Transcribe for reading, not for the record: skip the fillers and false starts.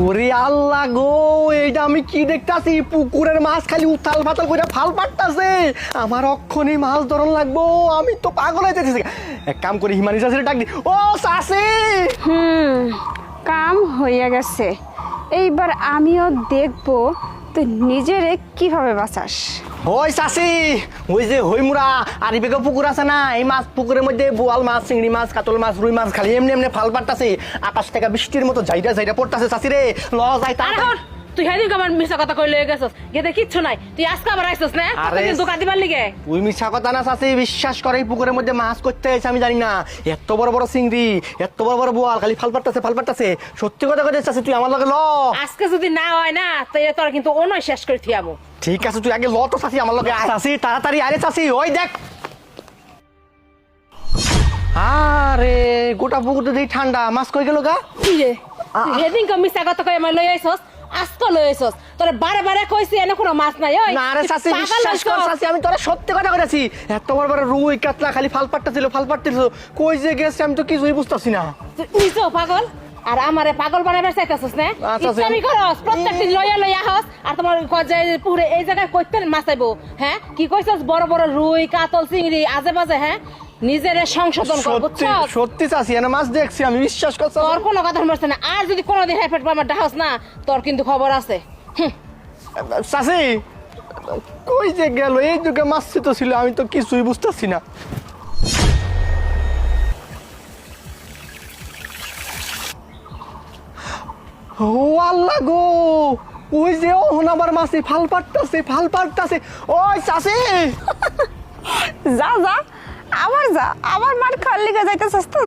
ওরে আল্লাহ গো, এইটা আমি কি দেখতাছি? পুকুরের মাছ খালি উথাল পাতাল করে ফাল পাটতাছে। আমার অক্ষণে মাছ ধরন লাগবো, আমি তো পাগল হয়ে যেতেছি। এক কাম করি, হিমানি চাষির ডাক দি। ও চাষি! কাম হইয়া গেছে, এইবার আমিও দেখবো তুই নিজেরে কিভাবে বাঁচাস। ওই চাষি, ওই যে হইমুরা আরিবেগে পুকুর আছে না, এই মাছ পুকুরের মধ্যে বোয়াল মাছ, চিংড়ি মাছ, কাতল মাছ, রুই মাছ খালি এমনি এমনি ফাল পাটতাছে। আকাশ থেকে বৃষ্টির মতো যাইটা যাইটা পড়তাছে। চাষি রে, ল যাই তা। তুই হেদিন আমার মিশা কথা কই লয়ে গেছস, গেতে কিচ্ছু নাই। তুই আজকে আবার আইছস না? তুই দোকান দিবার লিগে। তুই মিছা কথা না চাষি, বিশ্বাস করে এই পুকুরের মধ্যে মাছ করতে এসে আমি জানি না। এত বড় বড় চিংড়ি, এত বড় বড় বোয়াল খালি ফাল পাটতাছে ফাল পাটতাছে। সত্যি কথা কইতে চাষি, তুই আমার লগে ল। আজকে যদি না হয় না, তাই তোর কিন্তু অনয় শেষ করে থিয়াবো। ঠিক আছে, তুই আগে ল তো চাষি, আমার লগে আয়। চাষি তাড়াতাড়ি আরে চাষি, ওই দেখ। আরে গোটা পুকুর তো দেখি ঠান্ডা, মাছ কই গেল গা? কি রে, তুই হেদিন মিশা কথা কই আমার লই আইছস, আজকে লই আইছস। তোরে বারে বারে কইছি এনে কোনো মাছ নাই। ওই না রে চাচি, বিশ্বাস কর চাচি, আমি তোরা সত্যি কথা কইতাছি। এত বড় বড় রুই কাতলা খালি ফাল পাটতাছিল ফাল পাটতাছিল, কই যে গেছে আমি তো কিছুই বুঝতাছি না। তুই নিছো পাগল, আর আমারে পাগল বানাবার চাইতাছস না? আচ্ছা, ইচ্ছামি করস, প্রত্যেকদিন লইয়া লইয়া আহস। আর তোমার কজায় পুরে এই জায়গায় কইতেন মাছ আইবো? হ্যাঁ, কি কইছস? বড় বড় রুই কাতল চিংড়ি আজে বাজে। হ্যাঁ, নিজেরে সংশোধন কর, সত্যি বুঝছস? সত্যি চাচি, এনে মাছ দেখছি আমি, বিশ্বাস কর তোর কোনো কথা মরছে না। আর যদি কোনোদিন হেফেট আমার ডাহস না, তোর কিন্তু খবর আছে। চাচি কই যে গেল? এই দিকে মাছ তো ছিল, আমি তো কিছুই বুঝতাছি না। ও আল্লাহ গো, ওই যে ওহন আবার মাছে ফাল পাটতাছে ফাল পাটতাছে। ওই চাচি, যা যা, আবার যা, আবার মার খাওয়ার লিগে যাইতেছস তো।